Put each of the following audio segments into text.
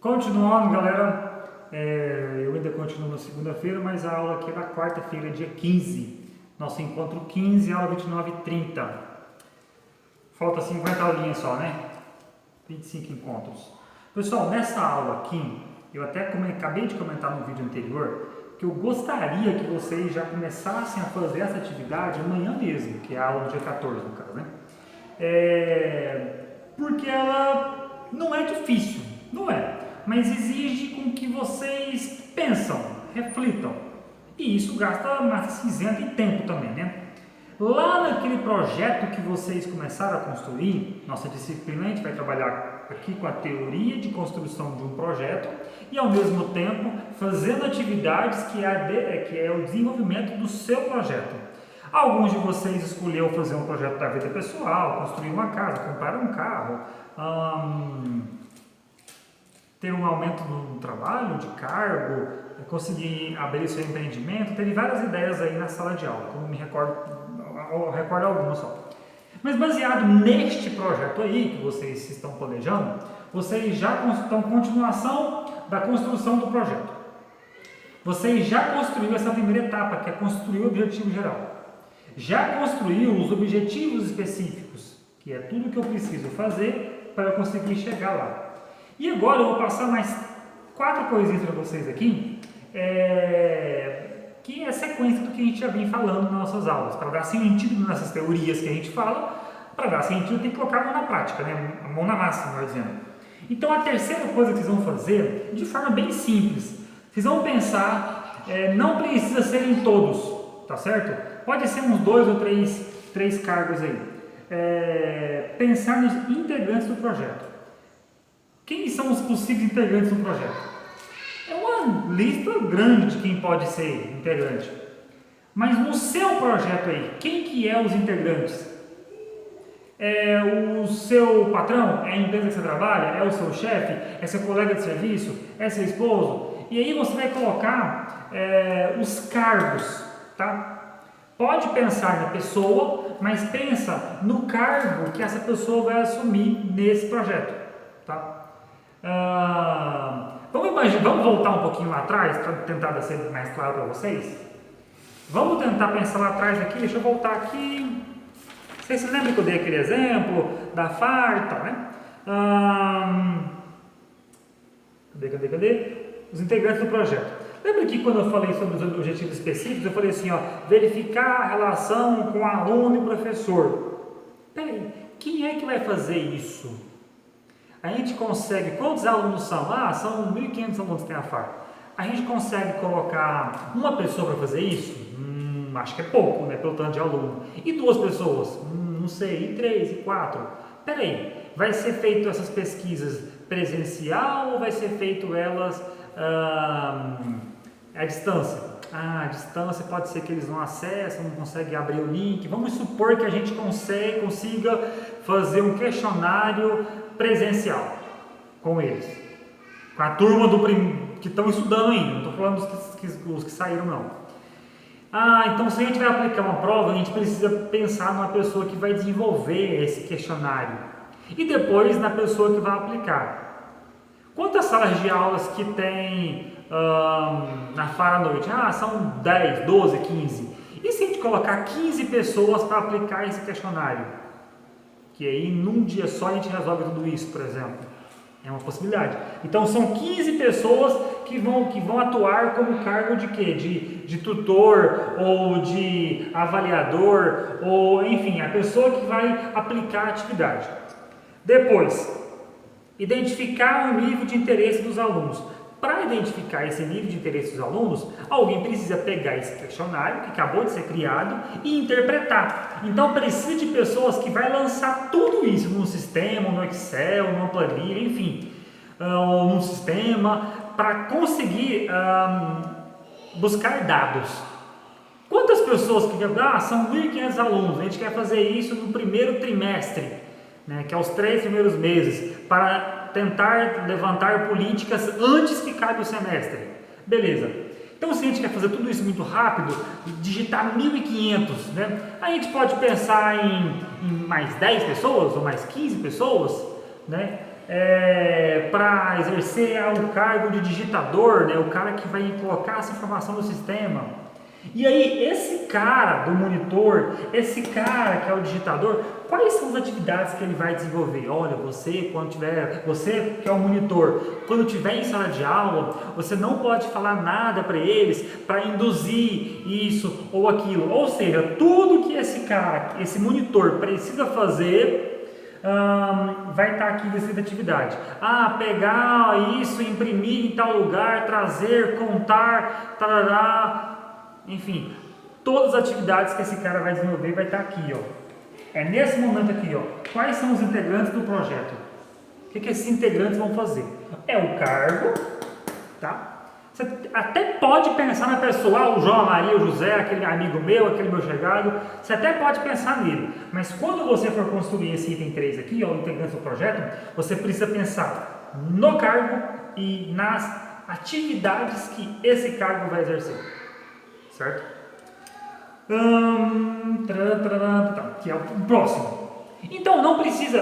Continuando, galera, eu ainda continuo na segunda-feira, mas a aula aqui é na quarta-feira, dia 15. Nosso encontro 15, aula 29h30. Falta 50 aulinhas só, né? 25 encontros. Pessoal, nessa aula aqui, eu até acabei de comentar no vídeo anterior que eu gostaria que vocês já começassem a fazer essa atividade amanhã mesmo, que é a aula do dia 14, no caso, né? Porque ela não é difícil, não é, mas exige com que vocês pensam, reflitam, e isso gasta massa cinzenta e tempo também, né? Lá naquele projeto que vocês começaram a construir, nossa disciplina, a gente vai trabalhar aqui com a teoria de construção de um projeto e ao mesmo tempo fazendo atividades que é o desenvolvimento do seu projeto. Alguns de vocês escolheram fazer um projeto da vida pessoal, construir uma casa, comprar um carro, ter um aumento no trabalho, de cargo, conseguir abrir seu empreendimento. Teve várias ideias aí na sala de aula, como me recordo algumas só. Mas baseado neste projeto aí que vocês estão planejando, vocês já estão em continuação da construção do projeto. Vocês já construíram essa primeira etapa, que é construir o objetivo geral. Já construiu os objetivos específicos, que é tudo que eu preciso fazer para eu conseguir chegar lá. E agora eu vou passar mais 4 coisinhas para vocês aqui, que é a sequência do que a gente já vem falando nas nossas aulas. Para dar sentido nessas teorias que a gente fala, para dar sentido tem que colocar a mão na prática, né? A mão na massa, melhor dizendo. Então a terceira coisa que vocês vão fazer, de forma bem simples, vocês vão pensar, não precisa ser em todos, tá certo? Pode ser uns 2 ou 3 cargos aí. Pensar nos integrantes do projeto. Quem são os possíveis integrantes do projeto? É uma lista grande de quem pode ser integrante. Mas no seu projeto aí, quem que é os integrantes? É o seu patrão? É a empresa que você trabalha? É o seu chefe? É seu colega de serviço? É seu esposo? E aí você vai colocar os cargos, tá? Pode pensar na pessoa, mas pensa no cargo que essa pessoa vai assumir nesse projeto, tá? Vamos voltar um pouquinho lá atrás para tentar ser mais claro para vocês? Vamos tentar pensar lá atrás aqui, deixa eu voltar aqui. Vocês se lembram que eu dei aquele exemplo da FAR e tal, né? Cadê? Os integrantes do projeto. Lembra que quando eu falei sobre os objetivos específicos, eu falei assim, verificar a relação com aluno e professor. Peraí, quem é que vai fazer isso? A gente consegue, quantos alunos são? São 1.500 alunos que tem a FAR. A gente consegue colocar uma pessoa para fazer isso? Acho que é pouco, né, pelo tanto de aluno. E 2 pessoas? Não sei, e 3, e 4? Peraí, vai ser feito essas pesquisas presencial ou vai ser feito elas à distância? À distância pode ser que eles não acessam, não conseguem abrir o link. Vamos supor que a gente consiga fazer um questionário presencial com eles, com a turma que estão estudando ainda, não estou falando dos que saíram não. Então se a gente vai aplicar uma prova, a gente precisa pensar numa pessoa que vai desenvolver esse questionário e depois na pessoa que vai aplicar. Quantas salas de aulas que tem na FAR à noite? São 10, 12, 15. E se a gente colocar 15 pessoas para aplicar esse questionário? Que aí num dia só a gente resolve tudo isso, por exemplo. É uma possibilidade. Então são 15 pessoas que vão atuar como cargo de quê? De tutor ou de avaliador, ou enfim, a pessoa que vai aplicar a atividade. Depois, identificar o nível de interesse dos alunos. Para identificar esse nível de interesse dos alunos, alguém precisa pegar esse questionário que acabou de ser criado e interpretar. Então precisa de pessoas que vai lançar tudo isso num sistema, no Excel, numa planilha, enfim, num sistema, para conseguir buscar dados. Quantas pessoas que são 1.500 alunos, a gente quer fazer isso no primeiro trimestre, né, que é os 3 primeiros meses, para tentar levantar políticas antes que acabe o semestre. Beleza. Então, se a gente quer fazer tudo isso muito rápido, digitar 1.500, né? A gente pode pensar em mais 10 pessoas ou mais 15 pessoas, né? para exercer o cargo de digitador, né, o cara que vai colocar essa informação no sistema. E aí, esse cara do monitor, esse cara que é o digitador, quais são as atividades que ele vai desenvolver? Olha, você que é o monitor, quando tiver em sala de aula, você não pode falar nada para eles para induzir isso ou aquilo. Ou seja, tudo que esse cara, esse monitor precisa fazer, vai estar aqui nessa atividade. Pegar isso, imprimir em tal lugar, trazer, contar, tarará. Enfim, todas as atividades que esse cara vai desenvolver vai estar aqui, ó. É nesse momento aqui, ó. Quais são os integrantes do projeto? O que esses integrantes vão fazer? É o cargo, tá? Você até pode pensar na pessoa, o João, a Maria, o José, aquele amigo meu, aquele meu chegado, você até pode pensar nele, mas quando você for construir esse item 3 aqui, ó, o integrante do projeto, você precisa pensar no cargo e nas atividades que esse cargo vai exercer. Certo? Que é o próximo. Então não precisa.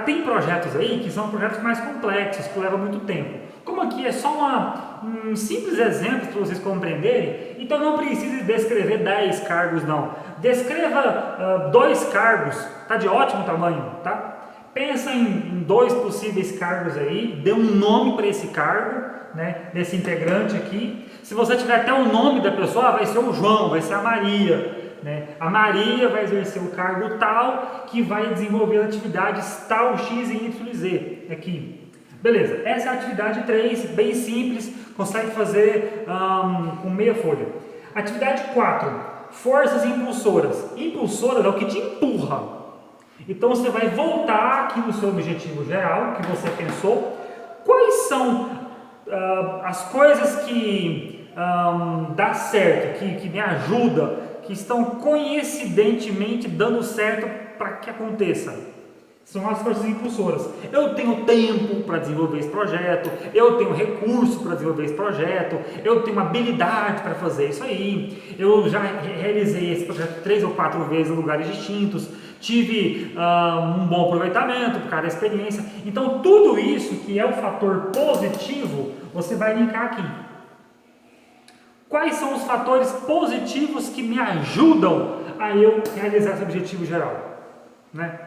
Tem projetos aí que são projetos mais complexos, que levam muito tempo. Como aqui é só um simples exemplo para vocês compreenderem, então não precisa descrever 10 cargos, não. Descreva 2 cargos, tá de ótimo tamanho, tá? Pensa em 2 possíveis cargos aí, dê um nome para esse cargo, né, desse integrante aqui. Se você tiver até o nome da pessoa, vai ser o João, vai ser a Maria, né? A Maria vai exercer o cargo tal, que vai desenvolver atividades tal, X, Y e Z aqui. Beleza, essa é a atividade 3, bem simples, consegue fazer com meia folha. Atividade 4, forças impulsoras. Impulsoras é o que te empurra. Então você vai voltar aqui no seu objetivo geral, que você pensou. Quais são as coisas que dá certo, que me ajuda, que estão coincidentemente dando certo para que aconteça? São as forças impulsoras. Eu tenho tempo para desenvolver esse projeto, eu tenho recurso para desenvolver esse projeto, eu tenho habilidade para fazer isso aí, eu já realizei esse projeto 3 ou 4 vezes em lugares distintos, tive um bom aproveitamento por causa da experiência. Então tudo isso que é o fator positivo, você vai linkar aqui. Quais são os fatores positivos que me ajudam a eu realizar esse objetivo geral? Né?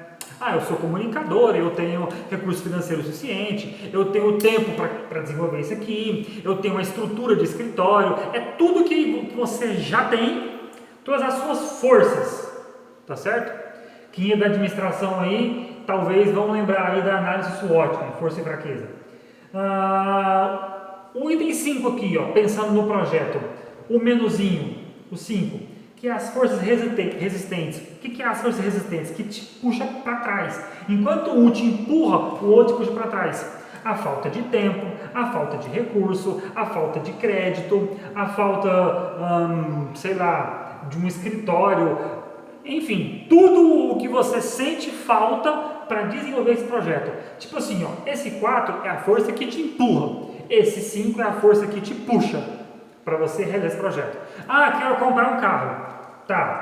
Eu sou comunicador, eu tenho recurso financeiro suficiente, eu tenho tempo para desenvolver isso aqui, eu tenho uma estrutura de escritório, é tudo que você já tem, todas as suas forças, tá certo? Quem é da administração aí, talvez vão lembrar aí da análise SWOT, né? Força e fraqueza. O item 5 aqui, ó, pensando no projeto, o menuzinho, o 5. Que é as forças resistentes. O que é as forças resistentes? Que te puxa para trás. Enquanto um te empurra, o outro te puxa para trás. A falta de tempo, a falta de recurso, a falta de crédito, a falta, de um escritório. Enfim, tudo o que você sente falta para desenvolver esse projeto. Tipo assim, ó, esse 4 é a força que te empurra. Esse 5 é a força que te puxa para você realizar esse projeto. Quero comprar um carro. Tá.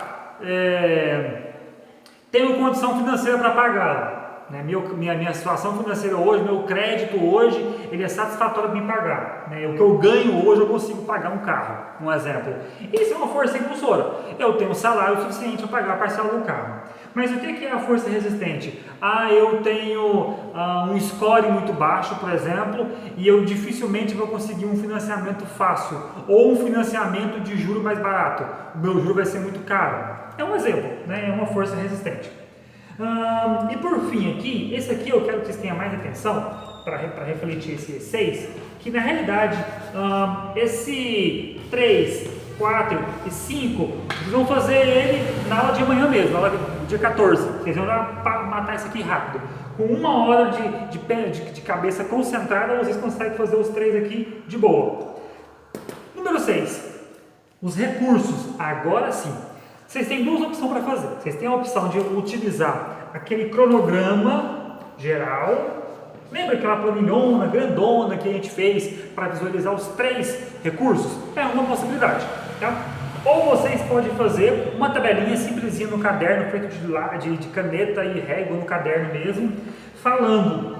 Tenho condição financeira para pagar. Né? Minha situação financeira hoje, meu crédito hoje, ele é satisfatório de me pagar. Né? O que eu ganho hoje, eu consigo pagar um carro. Um exemplo. Isso é uma força impulsora. Eu tenho salário suficiente para pagar a parcela do carro. Mas o que é a força resistente? Eu tenho um score muito baixo, por exemplo, e eu dificilmente vou conseguir um financiamento fácil ou um financiamento de juro mais barato. O meu juro vai ser muito caro. É um exemplo, né? É uma força resistente. E por fim aqui, esse aqui eu quero que vocês tenham mais atenção para refletir esse 6, que na realidade esse 3, 4 e 5, vocês vão fazer ele na aula de amanhã mesmo, na aula dia 14. Vocês vão matar isso aqui rápido. Com 1 hora de cabeça concentrada, vocês conseguem fazer os 3 aqui de boa. Número 6. Os recursos. Agora sim. Vocês têm 2 opções para fazer. Vocês têm a opção de utilizar aquele cronograma geral. Lembra aquela planilhona grandona que a gente fez para visualizar os 3 recursos? É uma possibilidade. Tá? Ou vocês podem fazer uma tabelinha simplesinha no caderno, feito de caneta e régua no caderno mesmo, falando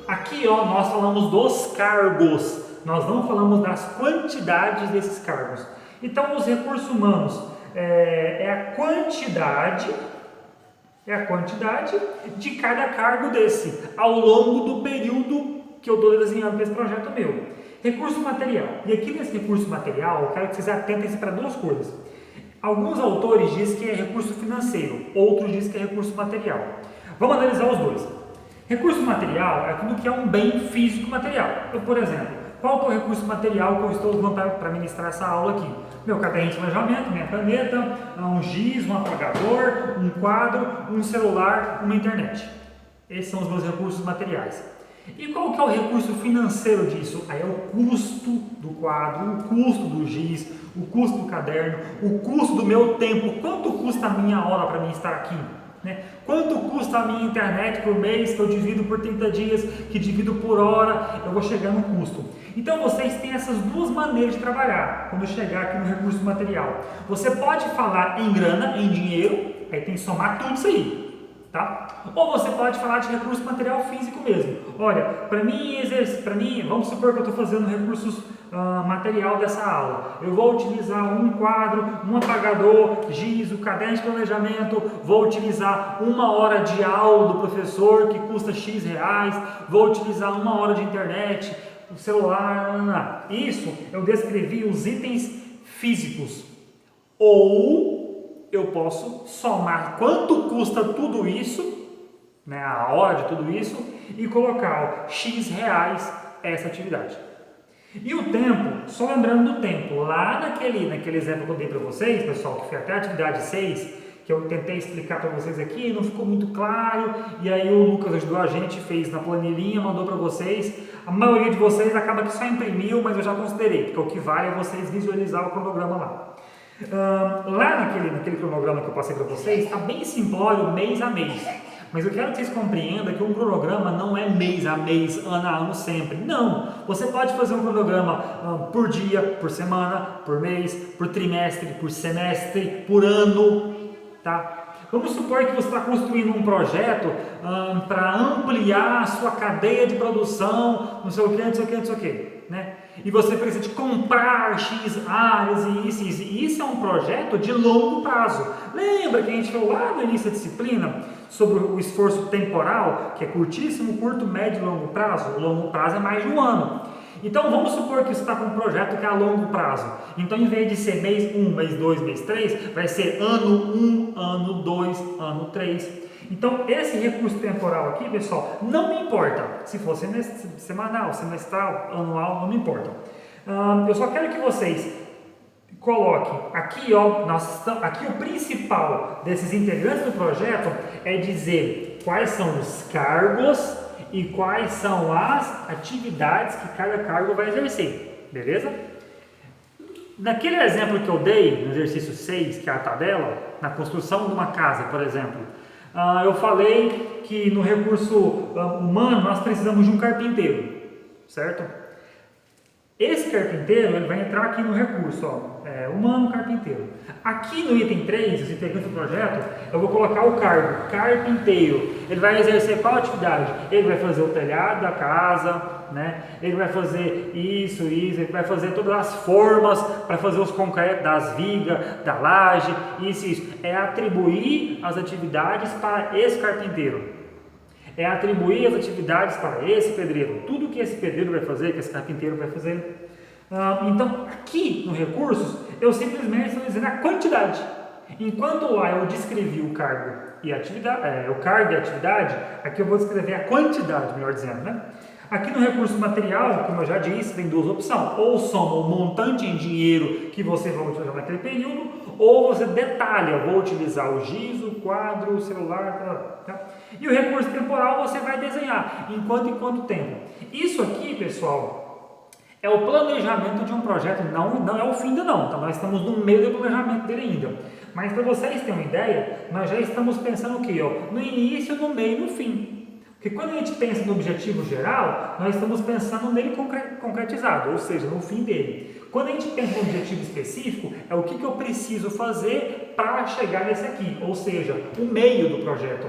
Aqui, ó, nós falamos dos cargos, nós não falamos das quantidades desses cargos. Então, os recursos humanos é a quantidade de cada cargo desse, ao longo do período que eu estou desenhando para esse projeto meu. Recurso material. E aqui nesse recurso material, eu quero que vocês atentem-se para duas coisas. Alguns autores dizem que é recurso financeiro, outros dizem que é recurso material. Vamos analisar os dois. Recurso material é tudo que é um bem físico material. Então, por exemplo, qual é o recurso material que eu estou usando para ministrar essa aula aqui? Meu caderno de planejamento, minha caneta, um giz, um apagador, um quadro, um celular, uma internet. Esses são os meus recursos materiais. E qual que é o recurso financeiro disso? Aí é o custo do quadro, o custo do giz, o custo do caderno, o custo do meu tempo. Quanto custa a minha hora para mim estar aqui? Né? Quanto custa a minha internet por mês, que eu divido por 30 dias, que divido por hora, eu vou chegar no custo. Então vocês têm essas duas maneiras de trabalhar, quando chegar aqui no recurso material. Você pode falar em grana, em dinheiro, aí tem que somar tudo isso aí. Tá? Ou você pode falar de recurso material físico mesmo. Olha, para mim, vamos supor que eu estou fazendo recursos material dessa aula. Eu vou utilizar um quadro, um apagador, giz, o caderno de planejamento, vou utilizar 1 hora de aula do professor que custa X reais, vou utilizar 1 hora de internet, o celular, Isso eu descrevi os itens físicos. Ou eu posso somar quanto custa tudo isso, né, a hora de tudo isso, e colocar X reais essa atividade. E o tempo, só lembrando do tempo, lá naquele exemplo que eu dei para vocês, pessoal, que foi até a atividade 6, que eu tentei explicar para vocês aqui, não ficou muito claro, e aí o Lucas ajudou a gente, fez na planilhinha, mandou para vocês. A maioria de vocês acaba que só imprimiu, mas eu já considerei, porque o que vale é vocês visualizar o cronograma lá. Lá naquele cronograma que eu passei para vocês, está bem simplório, mês a mês. Mas eu quero que vocês compreendam que um cronograma não é mês a mês, ano a ano sempre. Não! Você pode fazer um cronograma por dia, por semana, por mês, por trimestre, por semestre, por ano. Tá? Vamos supor que você está construindo um projeto para ampliar a sua cadeia de produção, não sei o que, não sei o que, não sei o que. Né? E você precisa de comprar X áreas e isso. E isso é um projeto de longo prazo. Lembra que a gente falou lá no início da disciplina sobre o esforço temporal, que é curtíssimo, curto, médio e longo prazo? O longo prazo é mais de 1 ano. Então vamos supor que você está com um projeto que é a longo prazo. Então em vez de ser mês 1, mês 2, mês 3, vai ser ano 1, ano 2, ano 3. Então esse recurso temporal aqui, pessoal, não me importa se for semanal, semestral, anual, não me importa. Eu só quero que vocês coloquem aqui, ó, aqui o principal desses integrantes do projeto é dizer quais são os cargos e quais são as atividades que cada cargo vai exercer, beleza? Naquele exemplo que eu dei, no exercício 6, que é a tabela, na construção de uma casa, por exemplo, eu falei que no recurso humano nós precisamos de um carpinteiro, certo? Esse carpinteiro ele vai entrar aqui no recurso, humano carpinteiro. Aqui no item 3, os integrantes do projeto, eu vou colocar o cargo, carpinteiro. Ele vai exercer qual atividade? Ele vai fazer o telhado da casa, né? Ele vai fazer isso, ele vai fazer todas as formas para fazer os concretos das vigas, da laje, isso. É atribuir as atividades para esse carpinteiro. É atribuir as atividades para esse pedreiro. Tudo que esse pedreiro vai fazer, que esse carpinteiro vai fazer. Então, aqui no recursos, eu simplesmente estou dizendo a quantidade. Enquanto lá eu descrevi o cargo e a atividade, aqui eu vou descrever a quantidade, melhor dizendo, né? Aqui no recurso material, como eu já disse, tem duas opções. Ou soma o montante em dinheiro que você vai utilizar naquele período, ou você detalha, vou utilizar o giz, o quadro, o celular, tá? E o recurso temporal você vai desenhar em quanto tempo. Isso aqui, pessoal, é o planejamento de um projeto, não é o fim ainda não, tá? Nós estamos no meio do planejamento dele ainda. Mas para vocês terem uma ideia, nós já estamos pensando o quê? No início, no meio e no fim. Porque quando a gente pensa no objetivo geral, nós estamos pensando nele concretizado, ou seja, no fim dele. Quando a gente pensa no objetivo específico, é o que eu preciso fazer para chegar nesse aqui, ou seja, o meio do projeto.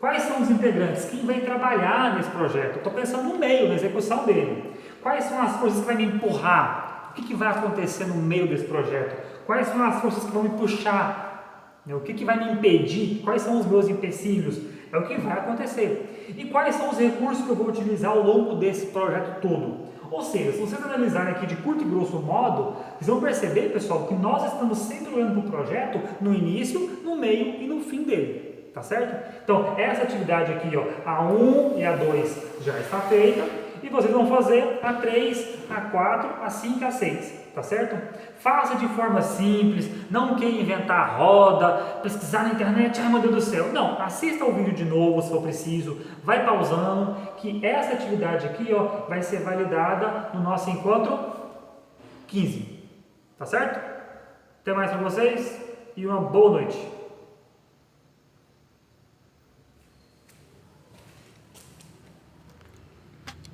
Quais são os integrantes? Quem vai trabalhar nesse projeto? Estou pensando no meio, na execução dele. Quais são as forças que vai me empurrar? O que vai acontecer no meio desse projeto? Quais são as forças que vão me puxar? O que vai me impedir? Quais são os meus empecilhos? É o que vai acontecer. E quais são os recursos que eu vou utilizar ao longo desse projeto todo? Ou seja, se vocês analisarem aqui de curto e grosso modo, vocês vão perceber, pessoal, que nós estamos sempre olhando para o projeto no início, no meio e no fim dele. Tá certo? Então, essa atividade aqui, ó, a 1 e a 2 já está feita. E vocês vão fazer a 3, a 4, a 5 e a 6. Tá certo? Faça de forma simples, não queira inventar a roda, pesquisar na internet, ai meu Deus do céu. Não, assista o vídeo de novo se for preciso, vai pausando, que essa atividade aqui, ó, vai ser validada no nosso encontro 15. Tá certo? Até mais para vocês e uma boa noite.